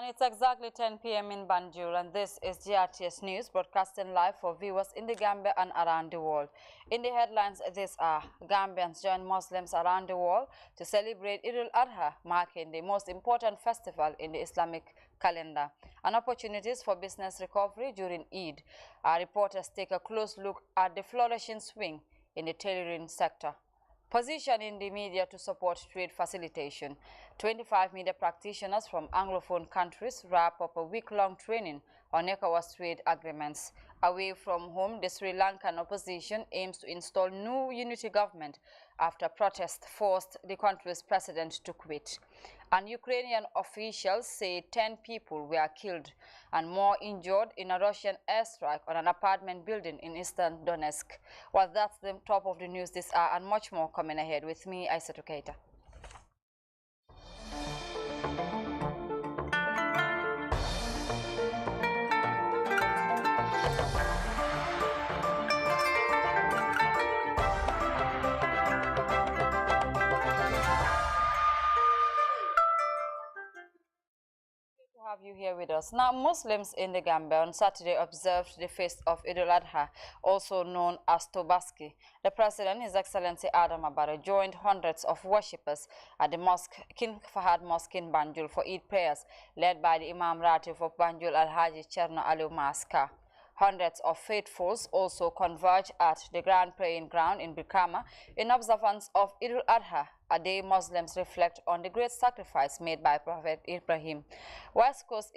And it's exactly 10 p.m. in Banjul, and this is GRTS News, broadcasting live for viewers in the Gambia and around the world. In the headlines, these are: Gambians join Muslims around the world to celebrate Eid-ul-Adha, marking the most important festival in the Islamic calendar, and opportunities for business recovery during Eid. Our reporters take a close look at the flourishing swing in the tailoring sector. Position in the media to support trade facilitation. 25 media practitioners from Anglophone countries wrap up a week-long training on ECOWAS trade agreements. Away from home, the Sri Lankan opposition aims to install new unity government after protests forced the country's president to quit. And Ukrainian officials say 10 people were killed and more injured in a Russian airstrike on an apartment building in eastern Donetsk. Well, that's the top of the news this hour, and much more coming ahead. With me, Aissatou Keita. Have you here with us. Now, Muslims in the Gambia on Saturday observed the feast of Eid-ul-Adha, also known as Tobaski. The President, His Excellency al-Adha, joined hundreds of worshippers at the mosque, King Fahad Mosque in Banjul for Eid prayers, led by the Imam Ratib of Banjul Al-Haji Cherno Aliou Maska. Hundreds of faithfuls also converge at the Grand Praying Ground in Brikama in observance of Eid-ul-Adha, a day Muslims reflect on the great sacrifice made by Prophet Ibrahim. West Coast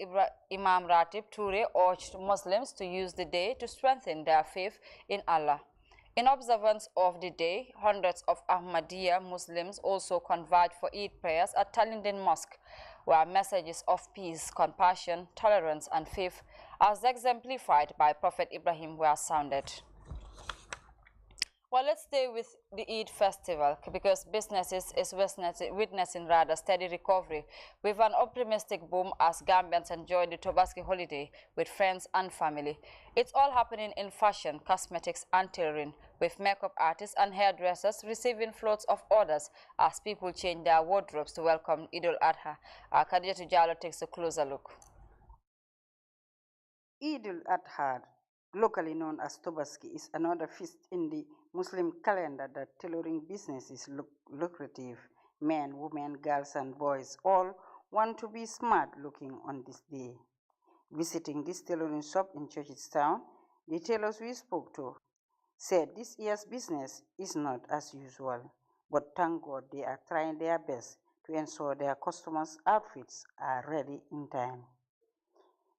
Imam Ratib Toure urged Muslims to use the day to strengthen their faith in Allah. In observance of the day, hundreds of Ahmadiyya Muslims also converged for Eid prayers at Talindin Mosque, where messages of peace, compassion, tolerance, and faith, as exemplified by Prophet Ibrahim, were sounded. Well, let's stay with the Eid festival, because businesses is witnessing rather steady recovery with an optimistic boom as Gambians enjoy the Tobaski holiday with friends and family. It's all happening in fashion, cosmetics, and tailoring, with makeup artists and hairdressers receiving floats of orders as people change their wardrobes to welcome Eid-ul-Adha. Khadija Jallo takes a closer look. Eid-ul-Adha, locally known as Tobaski, is another feast in the Muslim calendar that tailoring businesses look lucrative. Men, women, girls, and boys all want to be smart looking on this day. Visiting this tailoring shop in Churchilltown, the tailors we spoke to said this year's business is not as usual, but thank God they are trying their best to ensure their customers' outfits are ready in time.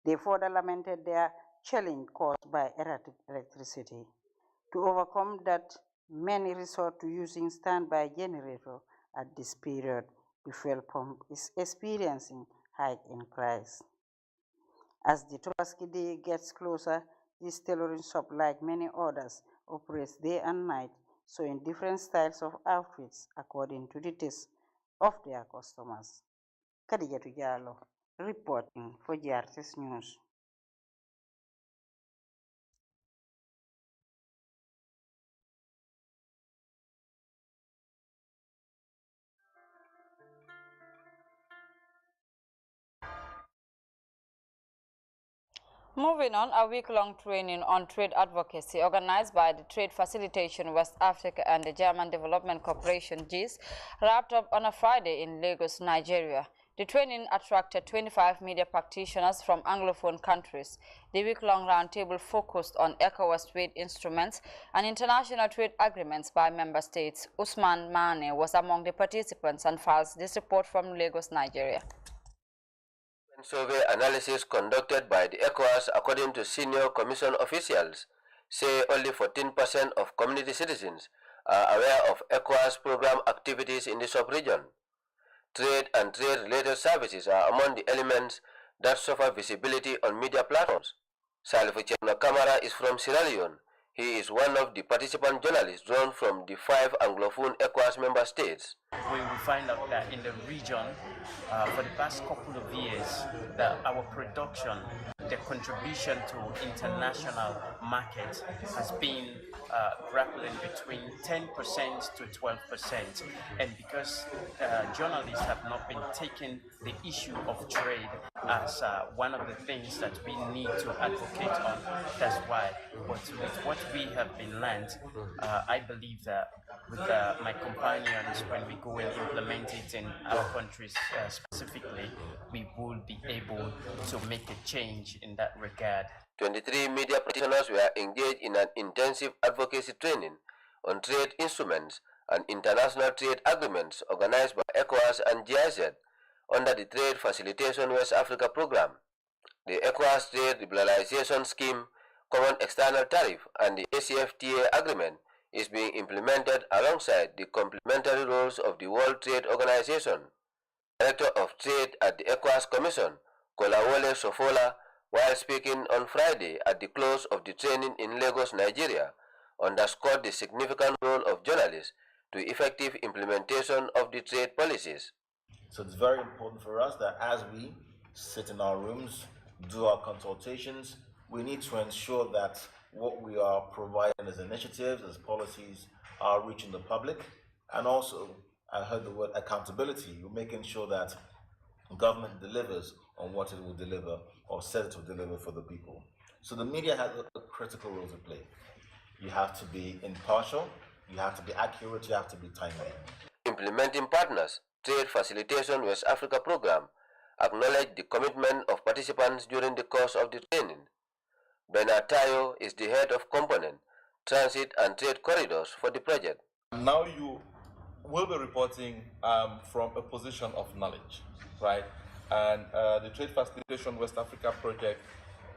They further lamented their challenge caused by erratic electricity. To overcome that, many resort to using standby generator at this period. The fuel pump is experiencing hike in price. As the Tobaski day gets closer, this tailoring shop, like many others, operates day and night, showing different styles of outfits according to the taste of their customers. Khadija Jallo, reporting for GRTS News. Moving on, a week-long training on trade advocacy organized by the Trade Facilitation West Africa and the German Development Corporation GIS wrapped up on a Friday in Lagos, Nigeria. The training attracted 25 media practitioners from Anglophone countries. The week-long roundtable focused on ECOWAS trade instruments and international trade agreements by member states. Usman Mane was among the participants and files this report from Lagos, Nigeria. Survey analysis conducted by the ECOWAS, according to senior commission officials, say only 14% of community citizens are aware of ECOWAS program activities in the sub-region. Trade and trade-related services are among the elements that suffer visibility on media platforms. Salifu Chekno Kamara is from Sierra Leone. He is one of the participant journalists drawn from the 5 Anglophone ECOWAS member states. We will find out that in the region, for the past couple of years, that our production the contribution to international market has been grappling between 10% to 12%. And because journalists have not been taking the issue of trade as one of the things that we need to advocate on, that's why. But with what we have been learned, I believe that with my companions, when we go and implement it in our countries specifically, we will be able to make a change in that regard. 23 media practitioners were engaged in an intensive advocacy training on trade instruments and international trade agreements organized by ECOWAS and GIZ under the Trade Facilitation West Africa Program. The ECOWAS Trade Liberalization Scheme, Common External Tariff, and the ACFTA Agreement is being implemented alongside the complementary roles of the World Trade Organization. Director of Trade at the ECOWAS Commission, Kolawole Sofola, while speaking on Friday at the close of the training in Lagos, Nigeria, underscored the significant role of journalists to effective implementation of the trade policies. So it's very important for us that as we sit in our rooms, do our consultations, we need to ensure that what we are providing as initiatives, as policies, are reaching the public. And also, I heard the word accountability. We're making sure that government delivers on what it will deliver or says it will deliver for the people. So the media has a critical role to play. You have to be impartial, you have to be accurate, you have to be timely. Implementing partners, Trade Facilitation West Africa Program, acknowledged the commitment of participants during the course of the training. Bernard Tayo is the head of component, transit and trade corridors for the project. Now you will be reporting from a position of knowledge, right? And the Trade Facilitation West Africa project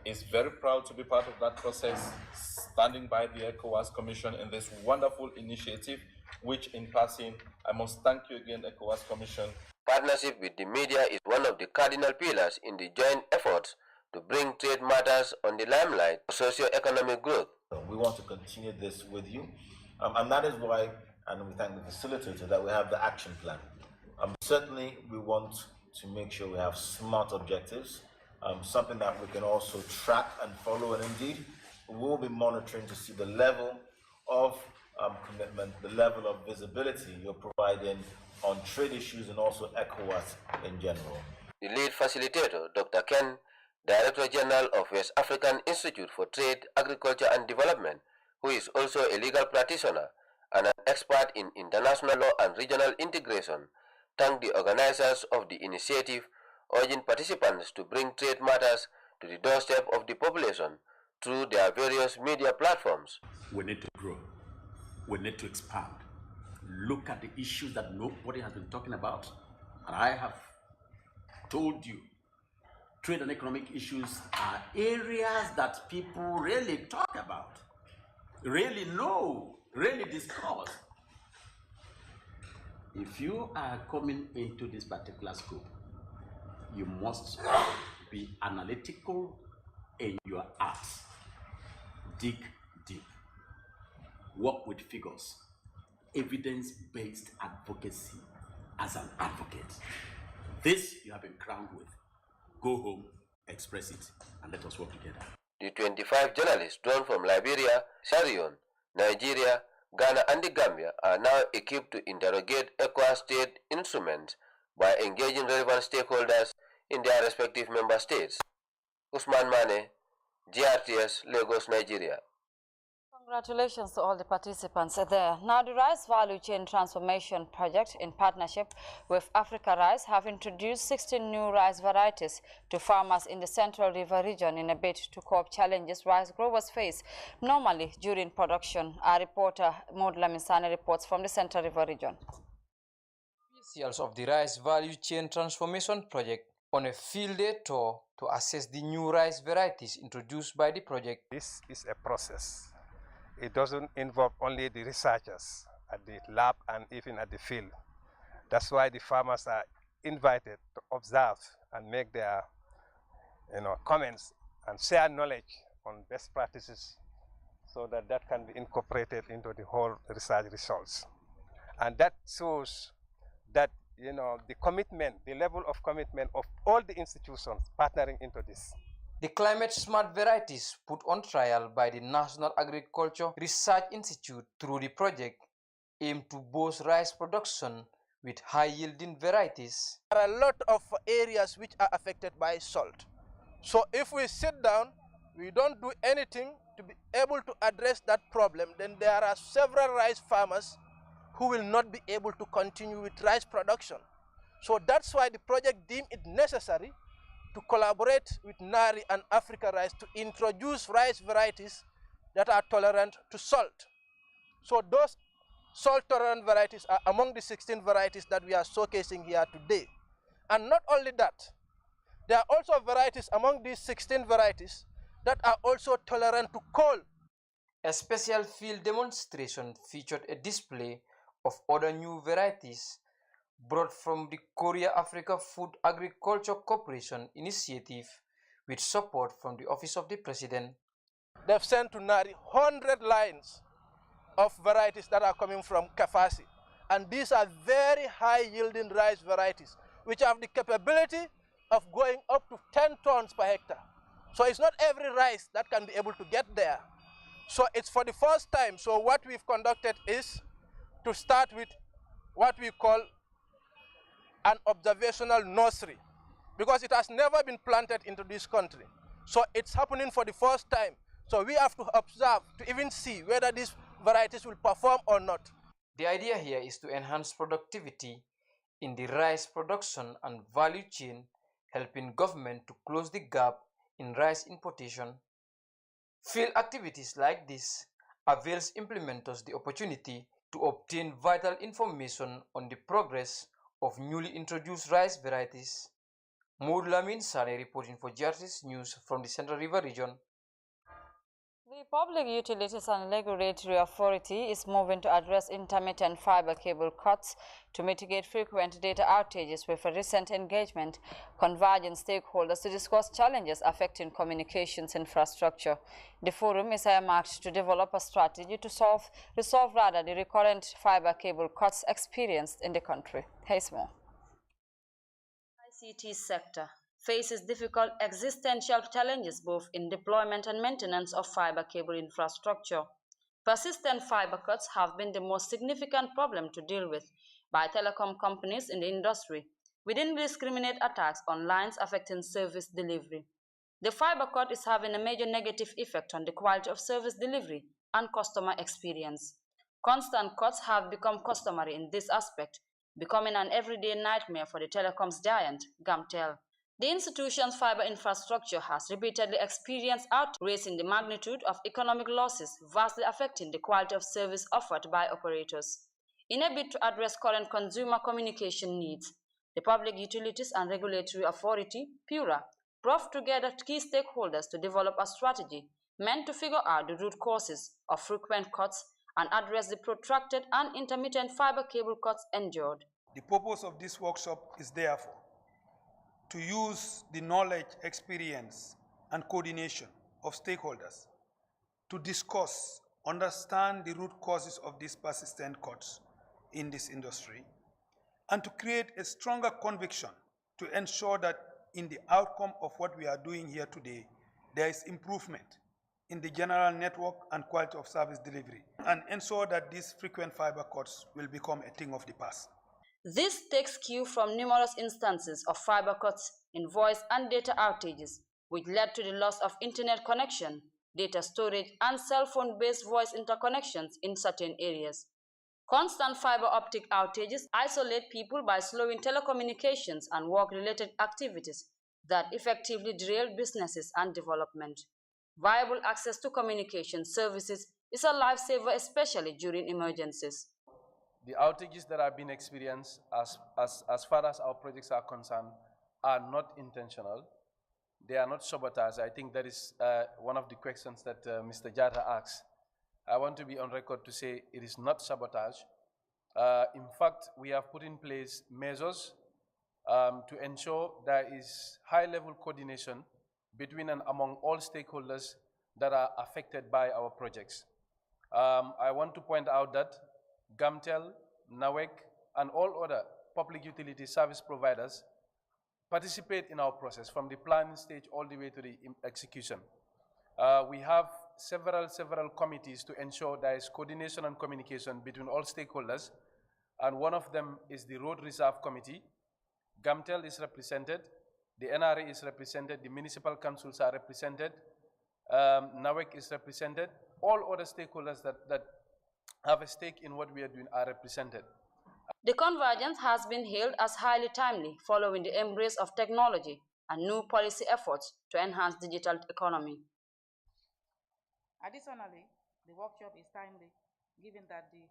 is very proud to be part of that process, standing by the ECOWAS Commission in this wonderful initiative, which in passing, I must thank you again, ECOWAS Commission. Partnership with the media is one of the cardinal pillars in the joint efforts to bring trade matters on the limelight for socio-economic growth. We want to continue this with you, and that is why, and we thank the facilitator, that we have the action plan. Certainly, we want to make sure we have smart objectives, something that we can also track and follow, and indeed, we will be monitoring to see the level of commitment, the level of visibility you're providing on trade issues and also ECOWAS in general. The lead facilitator, Dr. Ken, Director General of West African Institute for Trade, Agriculture and Development, who is also a legal practitioner and an expert in international law and regional integration, thanked the organizers of the initiative, urging participants to bring trade matters to the doorstep of the population through their various media platforms. We need to grow. We need to expand. Look at the issues that nobody has been talking about. And I have told you, trade and economic issues are areas that people really talk about, really know, really discuss. If you are coming into this particular scope, you must be analytical in your art. Dig deep. Work with figures. Evidence-based advocacy as an advocate. This you have been crowned with. Go home, express it, and let us work together. The 25 journalists drawn from Liberia, Sierra Leone, Nigeria, Ghana, and the Gambia are now equipped to interrogate ECOWAS trade instruments by engaging relevant stakeholders in their respective member states. Usman Mane, GRTS, Lagos, Nigeria. Congratulations to all the participants there. Now, the Rice Value Chain Transformation Project, in partnership with Africa Rice, have introduced 16 new rice varieties to farmers in the Central River region in a bid to cope challenges rice growers face normally during production. Our reporter Maud Lamisane reports from the Central River region. Officials of the Rice Value Chain Transformation Project on a field day tour to assess the new rice varieties introduced by the project. This is a process. It doesn't involve only the researchers at the lab and even at the field. That's why the farmers are invited to observe and make their comments and share knowledge on best practices so that that can be incorporated into the whole research results. And that shows that the commitment, the level of commitment of all the institutions partnering into this. The climate-smart varieties put on trial by the National Agriculture Research Institute through the project aim to boost rice production with high-yielding varieties. There are a lot of areas which are affected by salt. So if we sit down, we don't do anything to be able to address that problem, then there are several rice farmers who will not be able to continue with rice production. So that's why the project deemed it necessary to collaborate with NARI and Africa Rice to introduce rice varieties that are tolerant to salt. So those salt-tolerant varieties are among the 16 varieties that we are showcasing here today. And not only that, there are also varieties among these 16 varieties that are also tolerant to coal. A special field demonstration featured a display of other new varieties brought from the Korea Africa Food Agriculture Corporation initiative with support from the Office of the President. They've sent to NARI 100 lines of varieties that are coming from Kafasi. And these are very high-yielding rice varieties, which have the capability of going up to 10 tons per hectare. So it's not every rice that can be able to get there. So it's for the first time. So what we've conducted is to start with what we call an observational nursery, because it has never been planted into this country. So it's happening for the first time. So we have to observe to even see whether these varieties will perform or not. The idea here is to enhance productivity in the rice production and value chain, helping government to close the gap in rice importation. Field activities like this avails implementers the opportunity to obtain vital information on the progress of newly introduced rice varieties. Mood Lamin Sane reporting for GRT's News from the Central River region. The Public Utilities and Regulatory Authority is moving to address intermittent fiber cable cuts to mitigate frequent data outages with a recent engagement converging stakeholders to discuss challenges affecting communications infrastructure. The forum is earmarked to develop a strategy to resolve the recurrent fiber cable cuts experienced in the country. Here's more. ICT sector faces difficult existential challenges both in deployment and maintenance of fiber cable infrastructure. Persistent fiber cuts have been the most significant problem to deal with by telecom companies in the industry, with indiscriminate attacks on lines affecting service delivery. The fiber cut is having a major negative effect on the quality of service delivery and customer experience. Constant cuts have become customary in this aspect, becoming an everyday nightmare for the telecoms giant, Gamtel. The institution's fiber infrastructure has repeatedly experienced outages, raising the magnitude of economic losses, vastly affecting the quality of service offered by operators. In a bid to address current consumer communication needs, the Public Utilities and Regulatory Authority, PURA, brought together key stakeholders to develop a strategy meant to figure out the root causes of frequent cuts and address the protracted and intermittent fiber cable cuts endured. The purpose of this workshop is therefore to use the knowledge, experience, and coordination of stakeholders to discuss, understand the root causes of these persistent cuts in this industry, and to create a stronger conviction to ensure that in the outcome of what we are doing here today, there is improvement in the general network and quality of service delivery, and ensure that these frequent fiber cuts will become a thing of the past. This takes cue from numerous instances of fiber cuts in voice and data outages, which led to the loss of internet connection, data storage, and cell phone-based voice interconnections in certain areas. Constant fiber optic outages isolate people by slowing telecommunications and work-related activities that effectively derail businesses and development. Viable access to communication services is a lifesaver, especially during emergencies. The outages that have been experienced as far as our projects are concerned are not intentional. They are not sabotage. I think that is one of the questions that Mr. Jata asked. I want to be on record to say it is not sabotage. In fact, we have put in place measures to ensure there is high-level coordination between and among all stakeholders that are affected by our projects. I want to point out that Gamtel, NAWEC, and all other public utility service providers participate in our process from the planning stage all the way to the execution. We have several committees to ensure there is coordination and communication between all stakeholders, and one of them is the Road Reserve Committee. GAMTEL is represented, the NRA is represented, the municipal councils are represented, NAWEC is represented, all other stakeholders that have a stake in what we are doing are represented. The convergence has been hailed as highly timely following the embrace of technology and new policy efforts to enhance digital economy. Additionally, the workshop is timely given that the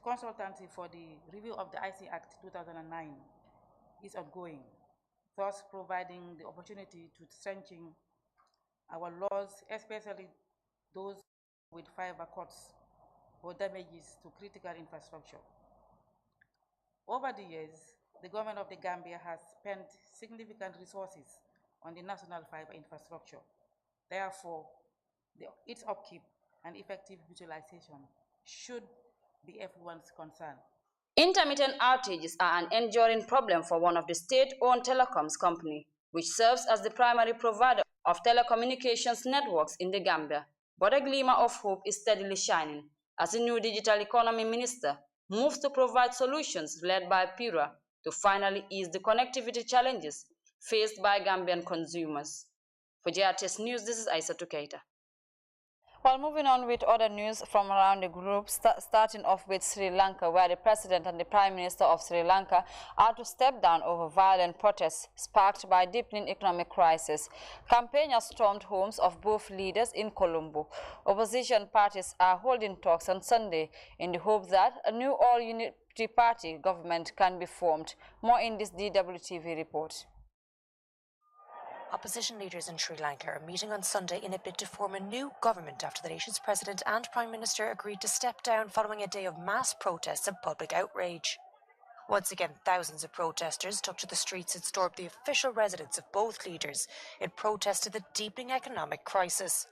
consultancy for the review of the IC Act 2009 is ongoing, thus providing the opportunity to strengthen our laws, especially those with fiber cuts or damages to critical infrastructure. Over the years, the government of the Gambia has spent significant resources on the national fiber infrastructure. Therefore, its upkeep and effective utilization should be everyone's concern. Intermittent outages are an enduring problem for one of the state-owned telecoms company, which serves as the primary provider of telecommunications networks in the Gambia. But a glimmer of hope is steadily shining as the new digital economy minister moves to provide solutions led by PIRA to finally ease the connectivity challenges faced by Gambian consumers. For GRTS News, this is Aissatou Keita. While moving on with other news from around the group, starting off with Sri Lanka, where the President and the Prime Minister of Sri Lanka are to step down over violent protests sparked by deepening economic crisis. Campaigners stormed homes of both leaders in Colombo. Opposition parties are holding talks on Sunday in the hope that a new all-unity party government can be formed. More in this DWTV report. Opposition leaders in Sri Lanka are meeting on Sunday in a bid to form a new government after the nation's president and prime minister agreed to step down following a day of mass protests and public outrage. Once again, thousands of protesters took to the streets and stormed the official residence of both leaders in protest to the deepening economic crisis.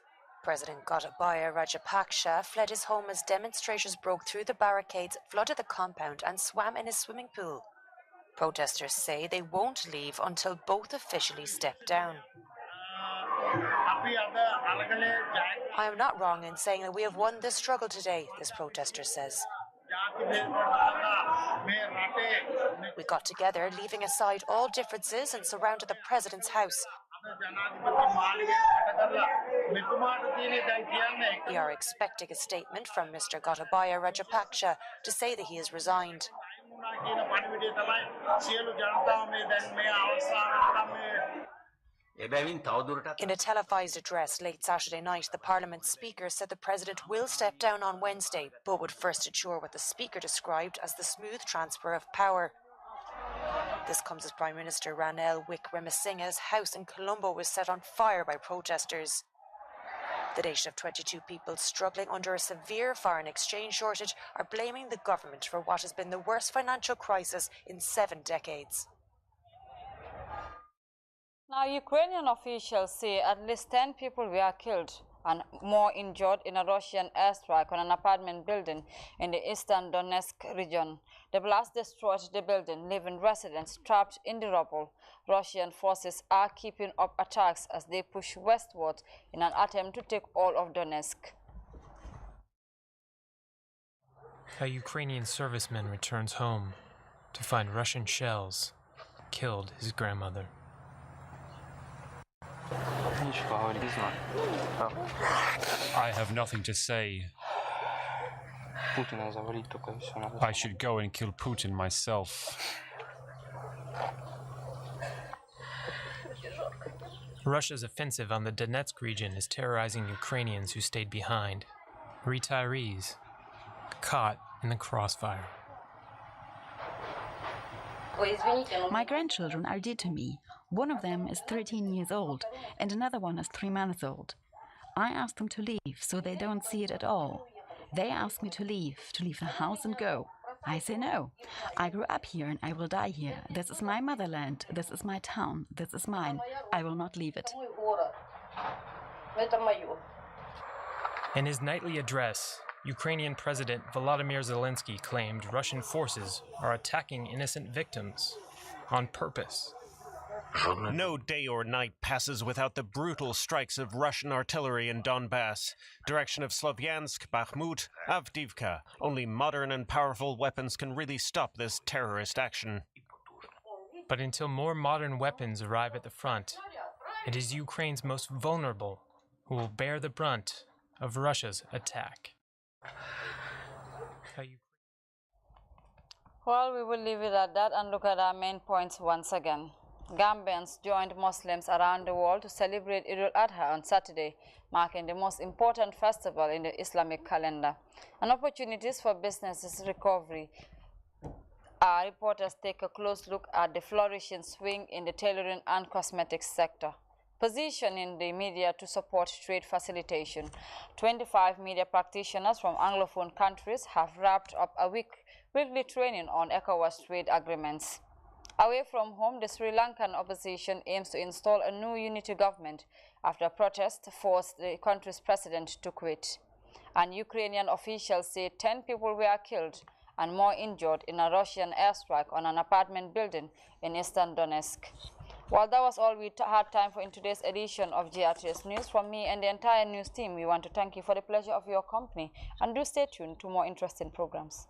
President Gotabaya Rajapaksa fled his home as demonstrators broke through the barricades, flooded the compound and swam in his swimming pool. Protesters say they won't leave until both officially step down. I am not wrong in saying that we have won this struggle today, this protester says. We got together, leaving aside all differences, and surrounded the president's house. We are expecting a statement from Mr. Gotabaya Rajapaksa to say that he has resigned. In a televised address late Saturday night, the Parliament Speaker said the President will step down on Wednesday, but would first ensure what the Speaker described as the smooth transfer of power. This comes as Prime Minister Ranil Wickremesinghe's house in Colombo was set on fire by protesters. The nation of 22 people struggling under a severe foreign exchange shortage are blaming the government for what has been the worst financial crisis in 7 decades. Now, Ukrainian officials say at least 10 people were killed and more injured in a Russian airstrike on an apartment building in the eastern Donetsk region. The blast destroyed the building, leaving residents trapped in the rubble. Russian forces are keeping up attacks as they push westward in an attempt to take all of Donetsk. A Ukrainian serviceman returns home to find Russian shells killed his grandmother. I have nothing to say. I should go and kill Putin myself. Russia's offensive on the Donetsk region is terrorizing Ukrainians who stayed behind. Retirees caught in the crossfire. My grandchildren are dear to me. One of them is 13 years old and another one is 3 months old. I ask them to leave so they don't see it at all. They ask me to leave the house and go. I say no. I grew up here and I will die here. This is my motherland. This is my town. This is mine. I will not leave it. In his nightly address, Ukrainian President Volodymyr Zelensky claimed Russian forces are attacking innocent victims on purpose. No day or night passes without the brutal strikes of Russian artillery in Donbass, direction of Slovyansk, Bakhmut, Avdiivka. Only modern and powerful weapons can really stop this terrorist action. But until more modern weapons arrive at the front, it is Ukraine's most vulnerable who will bear the brunt of Russia's attack. Well, we will leave it at that and look at our main points once again. Gambians joined Muslims around the world to celebrate al-Adha on Saturday, marking the most important festival in the Islamic calendar. And opportunities for businesses recovery. Our reporters take a close look at the flourishing swing in the tailoring and cosmetics sector. Position in the media to support trade facilitation. 25 media practitioners from Anglophone countries have wrapped up a weekly training on ECOWAS trade agreements. Away from home, the Sri Lankan opposition aims to install a new unity government after protests forced the country's president to quit. And Ukrainian officials say 10 people were killed and more injured in a Russian airstrike on an apartment building in eastern Donetsk. Well, that was all we had time for in today's edition of GRTS News. From me and the entire news team, we want to thank you for the pleasure of your company, and do stay tuned to more interesting programs.